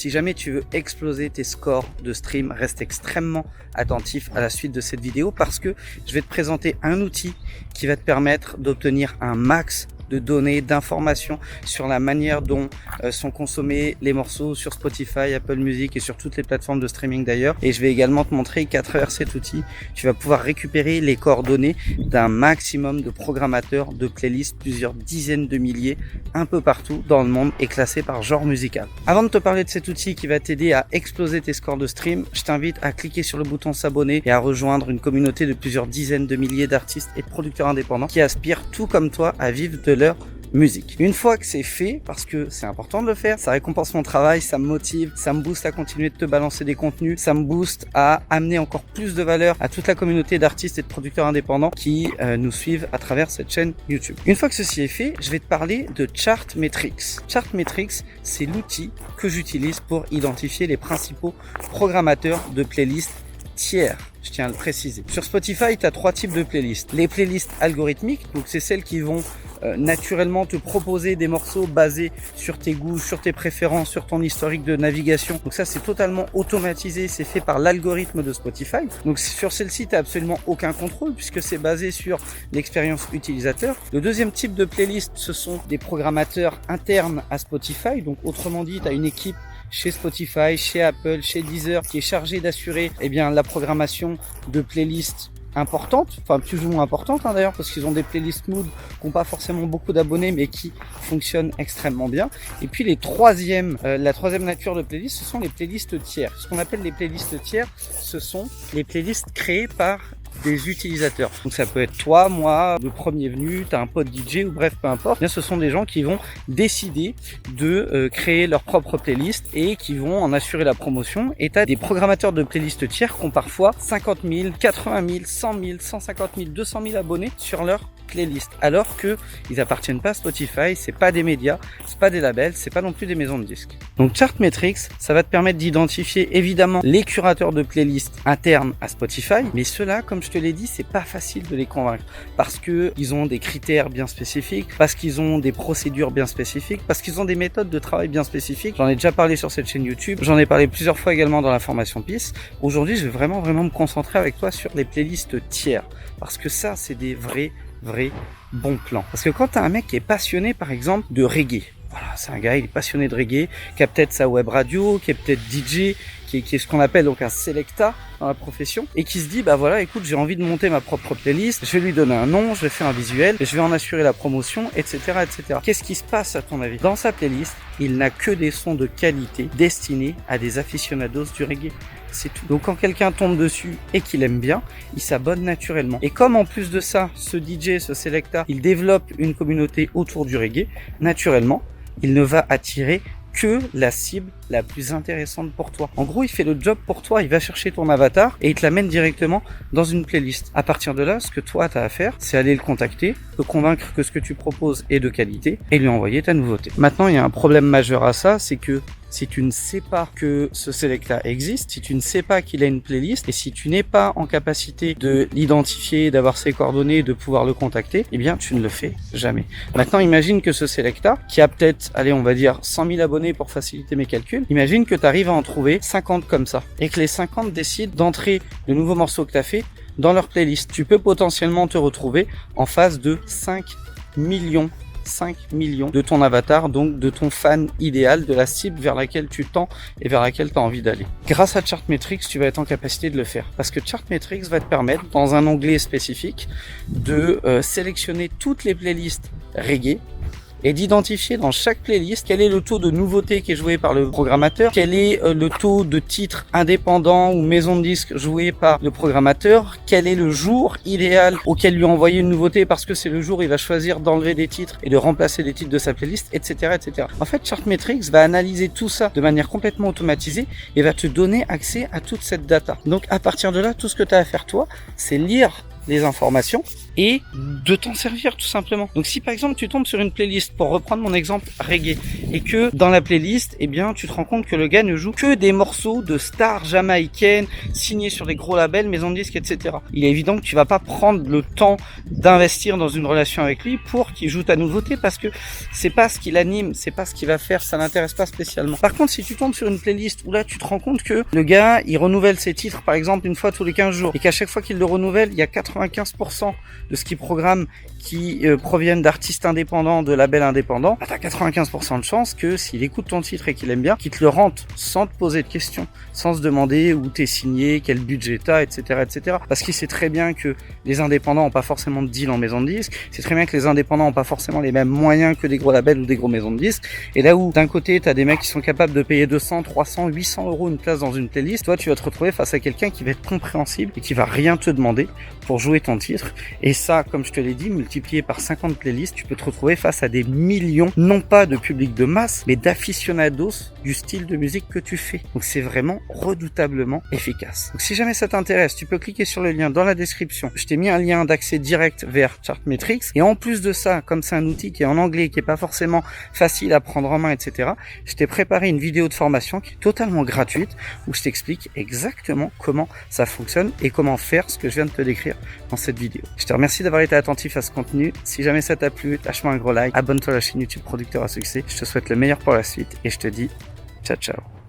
Si jamais tu veux exploser tes scores de stream, reste extrêmement attentif à la suite de cette vidéo parce que je vais te présenter un outil qui va te permettre d'obtenir un max de données, d'informations sur la manière dont sont consommés les morceaux sur Spotify, Apple Music et sur toutes les plateformes de streaming d'ailleurs. Et je vais également te montrer qu'à travers cet outil, tu vas pouvoir récupérer les coordonnées d'un maximum de programmateurs de playlists, plusieurs dizaines de milliers, un peu partout dans le monde et classés par genre musical. Avant de te parler de cet outil qui va t'aider à exploser tes scores de stream, je t'invite à cliquer sur le bouton s'abonner et à rejoindre une communauté de plusieurs dizaines de milliers d'artistes et de producteurs indépendants qui aspirent tout comme toi à vivre de leur musique. Une fois que c'est fait, parce que c'est important de le faire, ça récompense mon travail, ça me motive, ça me booste à continuer de te balancer des contenus, ça me booste à amener encore plus de valeur à toute la communauté d'artistes et de producteurs indépendants qui nous suivent à travers cette chaîne YouTube. Une fois que ceci est fait, je vais te parler de Chartmetrics. Chartmetrics, c'est l'outil que j'utilise pour identifier les principaux programmateurs de playlists tiers. Je tiens à le préciser. Sur Spotify, tu as 3 types de playlists. Les playlists algorithmiques, donc c'est celles qui vont naturellement te proposer des morceaux basés sur tes goûts, sur tes préférences, sur ton historique de navigation. Donc ça, c'est totalement automatisé, c'est fait par l'algorithme de Spotify. Donc sur celle-ci, tu n'as absolument aucun contrôle puisque c'est basé sur l'expérience utilisateur. Le deuxième type de playlist, ce sont des programmateurs internes à Spotify. Donc autrement dit, tu as une équipe chez Spotify, chez Apple, chez Deezer, qui est chargé d'assurer la programmation de playlists importantes, enfin plus ou moins importantes d'ailleurs, parce qu'ils ont des playlists mood qui n'ont pas forcément beaucoup d'abonnés, mais qui fonctionnent extrêmement bien. Et puis la troisième nature de playlist, ce sont les playlists tiers. Ce qu'on appelle les playlists tiers, ce sont les playlists créées par des utilisateurs. Donc ça peut être toi, moi, le premier venu, tu as un pote DJ ou bref, peu importe. Bien, ce sont des gens qui vont décider de créer leur propre playlist et qui vont en assurer la promotion. Et tu as des programmateurs de playlists tiers qui ont parfois 50 000, 80 000, 100 000, 150 000, 200 000 abonnés sur leur playlist. Alors que ils appartiennent pas à Spotify, c'est pas des médias, c'est pas des labels, c'est pas non plus des maisons de disques. Donc Chartmetrics, ça va te permettre d'identifier évidemment les curateurs de playlists internes à Spotify, mais ceux-là, comme je te l'ai dit, c'est pas facile de les convaincre parce que ils ont des critères bien spécifiques, parce qu'ils ont des procédures bien spécifiques, parce qu'ils ont des méthodes de travail bien spécifiques. J'en ai déjà parlé sur cette chaîne YouTube, j'en ai parlé plusieurs fois également dans la formation PIS. Aujourd'hui, je vais vraiment me concentrer avec toi sur les playlists tiers parce que ça, c'est des vrais bons plans. Parce que quand tu as un mec qui est passionné, par exemple, de reggae, voilà, c'est un gars, il est passionné de reggae, qui a peut-être sa web radio, qui est peut-être DJ, qui est ce qu'on appelle donc un selecta dans la profession, et qui se dit, bah voilà, écoute, j'ai envie de monter ma propre playlist, je vais lui donner un nom, je vais faire un visuel, je vais en assurer la promotion, etc., etc. Qu'est-ce qui se passe à ton avis? Dans sa playlist, il n'a que des sons de qualité destinés à des aficionados du reggae. C'est tout. Donc quand quelqu'un tombe dessus et qu'il aime bien, il s'abonne naturellement. Et comme en plus de ça, ce DJ, ce selecta, il développe une communauté autour du reggae, naturellement, il ne va attirer que la cible la plus intéressante pour toi. En gros, il fait le job pour toi, il va chercher ton avatar et il te l'amène directement dans une playlist. À partir de là, ce que toi tu as à faire, c'est aller le contacter, te convaincre que ce que tu proposes est de qualité et lui envoyer ta nouveauté. Maintenant, il y a un problème majeur à ça, c'est que si tu ne sais pas que ce select-là existe, si tu ne sais pas qu'il a une playlist et si tu n'es pas en capacité de l'identifier, d'avoir ses coordonnées, de pouvoir le contacter, eh bien tu ne le fais jamais. Maintenant, imagine que ce select-là, qui a peut-être, allez, on va dire 100 000 abonnés pour faciliter mes calculs, imagine que tu arrives à en trouver 50 comme ça et que les 50 décident d'entrer le nouveau morceau que tu as fait dans leur playlist. Tu peux potentiellement te retrouver en face de 5 millions de ton avatar, donc de ton fan idéal, de la cible vers laquelle tu tends et vers laquelle tu as envie d'aller. Grâce à Chartmetrics, tu vas être en capacité de le faire parce que Chartmetrics va te permettre, dans un onglet spécifique, de sélectionner toutes les playlists reggae et d'identifier dans chaque playlist quel est le taux de nouveauté qui est joué par le programmateur, quel est le taux de titres indépendants ou maison de disques joué par le programmateur, quel est le jour idéal auquel lui envoyer une nouveauté parce que c'est le jour où il va choisir d'enlever des titres et de remplacer des titres de sa playlist, etc., etc. En fait, Chartmetrics va analyser tout ça de manière complètement automatisée et va te donner accès à toute cette data. Donc, à partir de là, tout ce que tu as à faire toi, c'est lire les informations et de t'en servir tout simplement. Donc si par exemple tu tombes sur une playlist, pour reprendre mon exemple reggae, et que dans la playlist, eh bien tu te rends compte que le gars ne joue que des morceaux de stars jamaïcaines signés sur des gros labels, maisons de disques, etc. Il est évident que tu vas pas prendre le temps d'investir dans une relation avec lui pour qu'il joue ta nouveauté, parce que c'est pas ce qui l'anime, c'est pas ce qu'il va faire, ça l'intéresse pas spécialement. Par contre, si tu tombes sur une playlist où là tu te rends compte que le gars il renouvelle ses titres par exemple une fois tous les 15 jours, et qu'à chaque fois qu'il le renouvelle, il y a 95% de ce qu'il programme qui proviennent d'artistes indépendants, de labels indépendants, bah, t'as 95% de chance que s'il écoute ton titre et qu'il aime bien, qu'il te le rentre sans te poser de questions, sans se demander où t'es signé, quel budget t'as, etc., etc. Parce qu'il sait très bien que les indépendants ont pas forcément de deal en maison de disques, c'est très bien que les indépendants ont pas forcément les mêmes moyens que des gros labels ou des gros maisons de disques, et là où d'un côté t'as des mecs qui sont capables de payer 200, 300, 800 euros une place dans une playlist, toi tu vas te retrouver face à quelqu'un qui va être compréhensible et qui va rien te demander pour jouer ton titre. Et ça, comme je te l'ai dit, multiplié par 50 playlists, tu peux te retrouver face à des millions, non pas de public de masse, mais d'aficionados du style de musique que tu fais. Donc c'est vraiment redoutablement efficace. Donc si jamais ça t'intéresse, tu peux cliquer sur le lien dans la description. Je t'ai mis un lien d'accès direct vers Chartmetrics. Et en plus de ça, comme c'est un outil qui est en anglais, qui est pas forcément facile à prendre en main, etc., je t'ai préparé une vidéo de formation qui est totalement gratuite, où je t'explique exactement comment ça fonctionne et comment faire ce que je viens de te décrire dans cette vidéo. Je te remercie d'avoir été attentif à ce contenu. Si jamais ça t'a plu, lâche-moi un gros like, abonne-toi à la chaîne YouTube Producteur à Succès. Je te souhaite le meilleur pour la suite et je te dis ciao ciao.